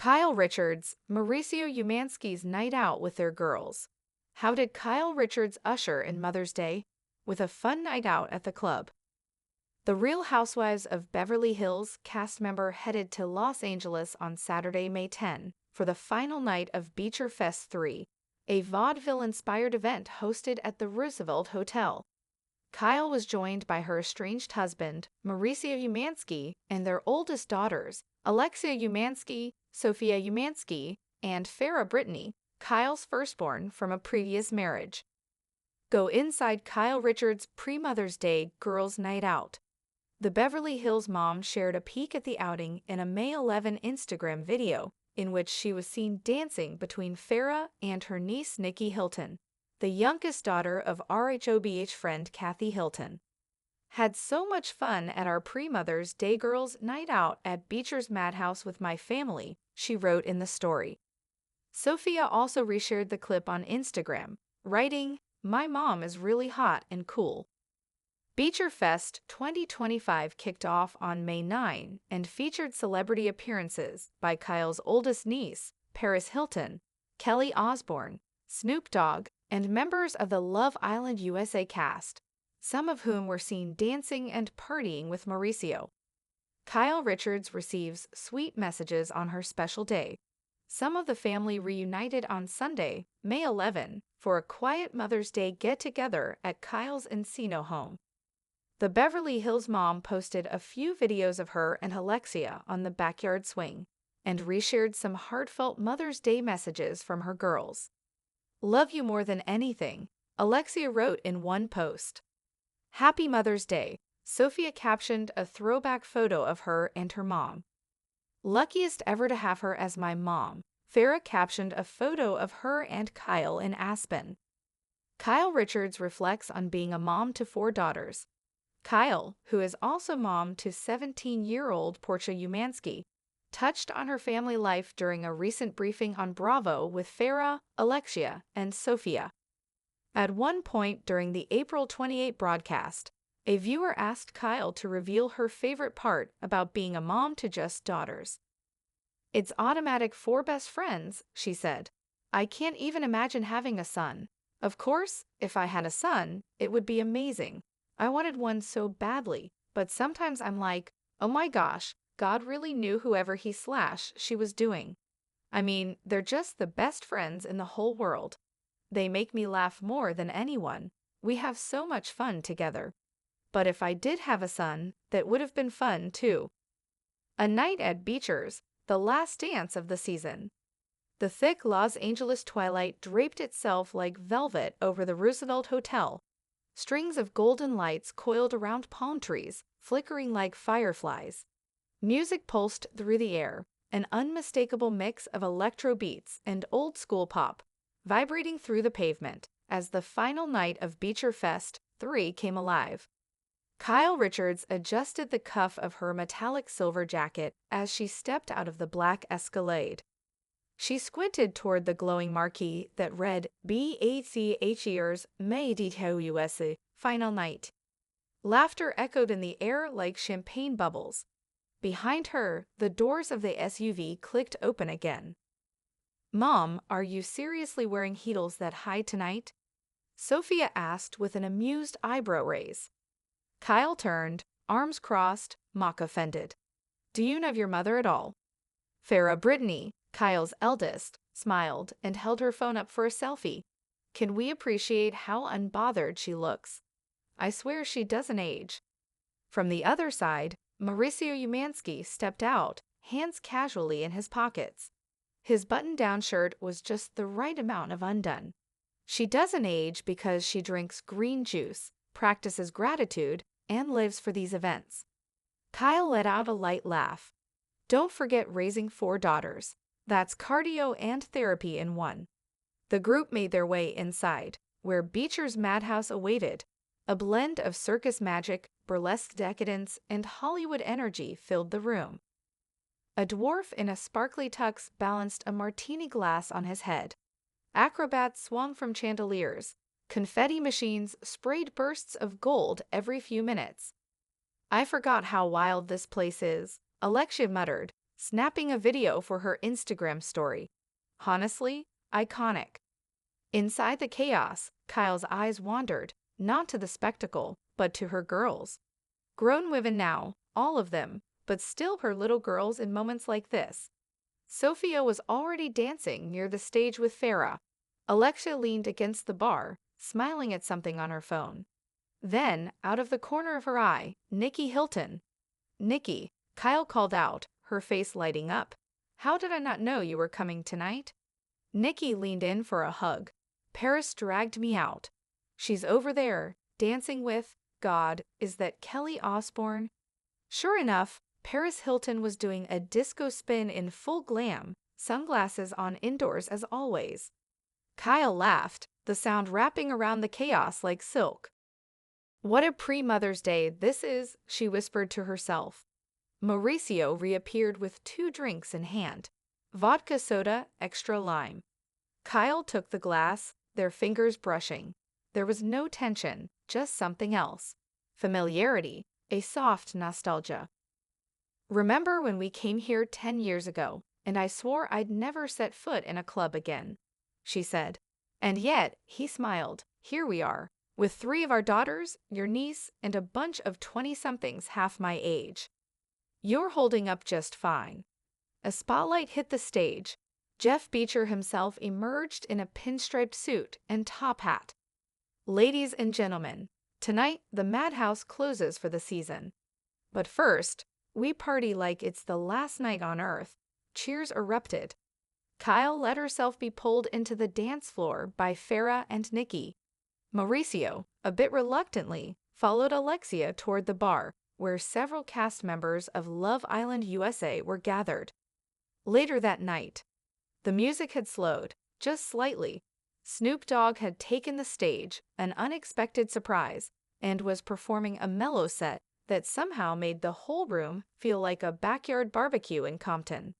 Kyle Richards, Mauricio Umansky's night out with their girls. How did Kyle Richards usher in Mother's Day? With a fun night out at the club. The Real Housewives of Beverly Hills cast member headed to Los Angeles on Saturday, May 10, for the final night of Beecher Fest 3, a vaudeville-inspired event hosted at the Roosevelt Hotel. Kyle was joined by her estranged husband, Mauricio Umansky, and their oldest daughters, Alexia Umansky, Sophia Umansky, and Farrah Brittany, Kyle's firstborn from a previous marriage. Go inside Kyle Richards' pre-Mother's Day Girls' Night Out. The Beverly Hills mom shared a peek at the outing in a May 11 Instagram video, in which she was seen dancing between Farrah and her niece Nikki Hilton, the youngest daughter of RHOBH friend Kathy Hilton. Had so much fun at our pre-Mother's Day Girls' Night Out at Beecher's Madhouse with my family, she wrote in the story. Sophia also reshared the clip on Instagram, writing, "My mom is really hot and cool." Beecher Fest 2025 kicked off on May 9 and featured celebrity appearances by Kyle's oldest niece, Paris Hilton, Kelly Osbourne, Snoop Dogg, and members of the Love Island USA cast, some of whom were seen dancing and partying with Mauricio. Kyle Richards receives sweet messages on her special day. Some of the family reunited on Sunday, May 11, for a quiet Mother's Day get-together at Kyle's Encino home. The Beverly Hills mom posted a few videos of her and Alexia on the backyard swing and reshared some heartfelt Mother's Day messages from her girls. "Love you more than anything," Alexia wrote in one post. "Happy Mother's Day," Sophia captioned a throwback photo of her and her mom. "Luckiest ever to have her as my mom," Farrah captioned a photo of her and Kyle in Aspen. Kyle Richards reflects on being a mom to 4 daughters. Kyle, who is also mom to 17-year-old Portia Umansky, touched on her family life during a recent briefing on Bravo with Farrah, Alexia, and Sophia. At one point during the April 28 broadcast, a viewer asked Kyle to reveal her favorite part about being a mom to just daughters. "It's automatic 4 best friends," she said. "I can't even imagine having a son. Of course, if I had a son, it would be amazing. I wanted one so badly, but sometimes I'm like, oh my gosh, God really knew whoever she was doing. I mean, they're just the best friends in the whole world. They make me laugh more than anyone. We have so much fun together. But if I did have a son, that would have been fun too." A night at Beecher's, the last dance of the season. The thick Los Angeles twilight draped itself like velvet over the Roosevelt Hotel. Strings of golden lights coiled around palm trees, flickering like fireflies. Music pulsed through the air, an unmistakable mix of electro beats and old-school pop, vibrating through the pavement as the final night of Beecher Fest 3 came alive. Kyle Richards adjusted the cuff of her metallic silver jacket as she stepped out of the black Escalade. She squinted toward the glowing marquee that read BACHER's May USA Final Night. Laughter echoed in the air like champagne bubbles. Behind her, the doors of the SUV clicked open again. "Mom, are you seriously wearing heels that high tonight?" Sophia asked with an amused eyebrow raise. Kyle turned, arms crossed, mock offended. "Do you know your mother at all?" Farrah Brittany, Kyle's eldest, smiled and held her phone up for a selfie. "Can we appreciate how unbothered she looks? I swear she doesn't age." From the other side, Mauricio Umansky stepped out, hands casually in his pockets. His button-down shirt was just the right amount of undone. "She doesn't age because she drinks green juice, practices gratitude, and lives for these events." Kyle let out a light laugh. "Don't forget raising 4 daughters. That's cardio and therapy in one." The group made their way inside, where Beecher's Madhouse awaited. A blend of circus magic, burlesque decadence, and Hollywood energy filled the room. A dwarf in a sparkly tux balanced a martini glass on his head. Acrobats swung from chandeliers. Confetti machines sprayed bursts of gold every few minutes. "I forgot how wild this place is," Alexia muttered, snapping a video for her Instagram story. Honestly, iconic. Inside the chaos, Kyle's eyes wandered, not to the spectacle, but to her girls. Grown women now, all of them, but still her little girls in moments like this. Sophia was already dancing near the stage with Farah. Alexia leaned against the bar, smiling at something on her phone. Then, out of the corner of her eye, Nikki Hilton. "Nikki," Kyle called out, her face lighting up. "How did I not know you were coming tonight?" Nikki leaned in for a hug. "Paris dragged me out. She's over there, dancing with, God, is that Kelly Osbourne?" Sure enough, Paris Hilton was doing a disco spin in full glam, sunglasses on indoors as always. Kyle laughed, the sound wrapping around the chaos like silk. "What a pre-Mother's Day this is," she whispered to herself. Mauricio reappeared with 2 drinks in hand. Vodka soda, extra lime. Kyle took the glass, their fingers brushing. There was no tension, just something else. Familiarity, a soft nostalgia. "Remember when we came here 10 years ago, and I swore I'd never set foot in a club again?" she said. "And yet," he smiled, "here we are, with 3 of our daughters, your niece, and a bunch of 20-somethings half my age. You're holding up just fine." A spotlight hit the stage. Jeff Beecher himself emerged in a pinstriped suit and top hat. "Ladies and gentlemen, tonight the Madhouse closes for the season. But first, we party like it's the last night on Earth." Cheers erupted. Kyle let herself be pulled into the dance floor by Farah and Nikki. Mauricio, a bit reluctantly, followed Alexia toward the bar, where several cast members of Love Island USA were gathered. Later that night, the music had slowed, just slightly. Snoop Dogg had taken the stage, an unexpected surprise, and was performing a mellow set that somehow made the whole room feel like a backyard barbecue in Compton.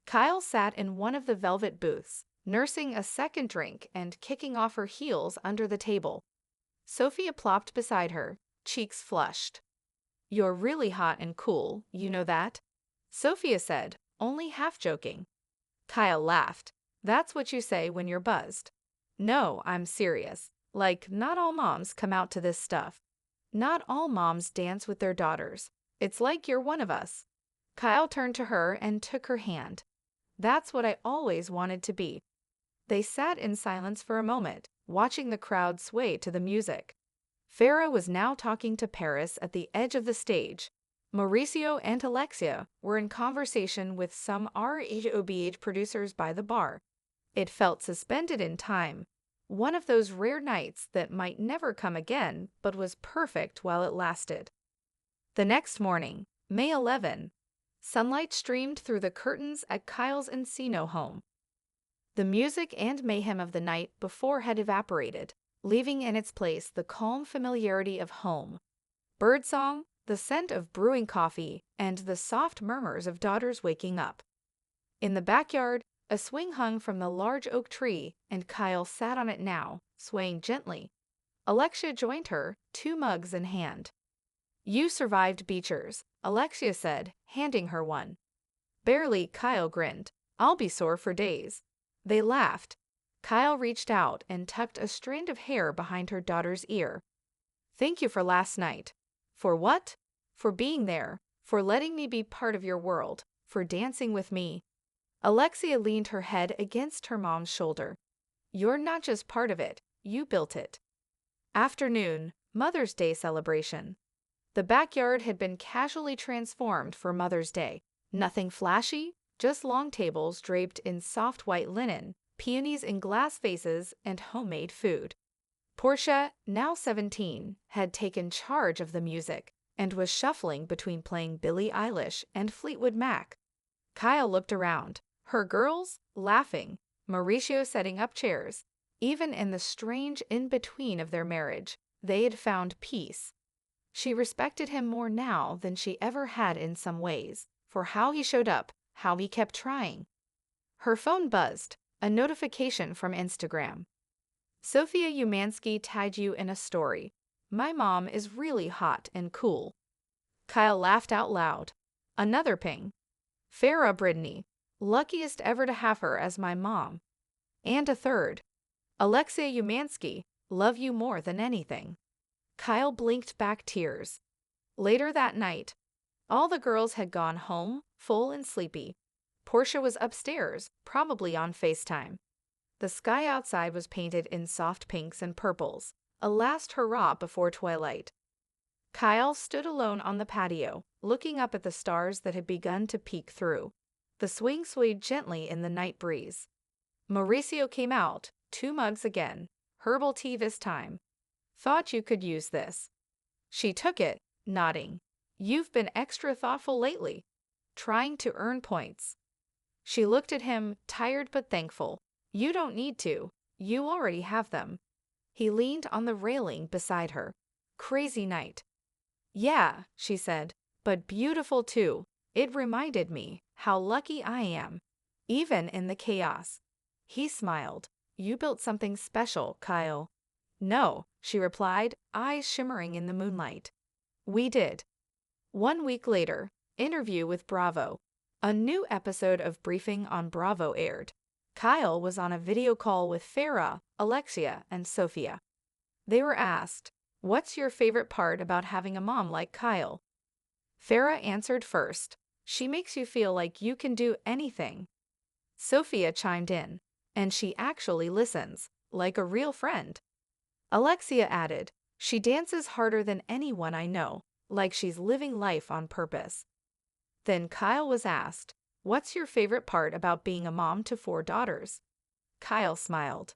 Kyle sat in one of the velvet booths, nursing a second drink and kicking off her heels under the table. Sophia plopped beside her, cheeks flushed. "You're really hot and cool, you know that?" Sophia said, only half joking. Kyle laughed. "That's what you say when you're buzzed." "No, I'm serious. Like, not all moms come out to this stuff. Not all moms dance with their daughters. It's like you're one of us." Kyle turned to her and took her hand. "That's what I always wanted to be." They sat in silence for a moment, watching the crowd sway to the music. Farah was now talking to Paris at the edge of the stage. Mauricio and Alexia were in conversation with some RHOBH producers by the bar. It felt suspended in time, one of those rare nights that might never come again but was perfect while it lasted. The next morning, May 11, sunlight streamed through the curtains at Kyle's Encino home. The music and mayhem of the night before had evaporated, leaving in its place the calm familiarity of home. Birdsong, the scent of brewing coffee, and the soft murmurs of daughters waking up. In the backyard, a swing hung from the large oak tree, and Kyle sat on it now, swaying gently. Alexia joined her, 2 mugs in hand. "You survived Beecher's," Alexia said, handing her one. "Barely," Kyle grinned. "I'll be sore for days." They laughed. Kyle reached out and tucked a strand of hair behind her daughter's ear. "Thank you for last night." "For what?" "For being there, for letting me be part of your world, for dancing with me." Alexia leaned her head against her mom's shoulder. "You're not just part of it, you built it." Afternoon, Mother's Day celebration. The backyard had been casually transformed for Mother's Day. Nothing flashy, just long tables draped in soft white linen, peonies in glass vases, and homemade food. Portia, now 17, had taken charge of the music and was shuffling between playing Billie Eilish and Fleetwood Mac. Kyle looked around, her girls laughing, Mauricio setting up chairs. Even in the strange in-between of their marriage, they had found peace. She respected him more now than she ever had in some ways, for how he showed up, how he kept trying. Her phone buzzed, a notification from Instagram. "Sophia Umansky tagged you in a story. My mom is really hot and cool." Kyle laughed out loud. Another ping. Farah Brittany, luckiest ever to have her as my mom. And a third. Alexia Umansky, love you more than anything. Kyle blinked back tears. Later that night, all the girls had gone home, full and sleepy. Portia was upstairs, probably on FaceTime. The sky outside was painted in soft pinks and purples, a last hurrah before twilight. Kyle stood alone on the patio, looking up at the stars that had begun to peek through. The swing swayed gently in the night breeze. Mauricio came out, 2 mugs again, herbal tea this time. Thought you could use this. She took it, nodding. You've been extra thoughtful lately, trying to earn points. She looked at him, tired but thankful. You don't need to. You already have them. He leaned on the railing beside her. Crazy night. Yeah, she said, but beautiful too. It reminded me how lucky I am, even in the chaos. He smiled. You built something special, Kyle. No, she replied, eyes shimmering in the moonlight. We did. 1 week later, interview with Bravo. A new episode of Briefing on Bravo aired. Kyle was on a video call with Farah, Alexia, and Sophia. They were asked, "What's your favorite part about having a mom like Kyle?" Farah answered first, "She makes you feel like you can do anything." Sophia chimed in, "And she actually listens, like a real friend." Alexia added, "She dances harder than anyone I know, like she's living life on purpose." Then Kyle was asked, "What's your favorite part about being a mom to 4 daughters?" Kyle smiled.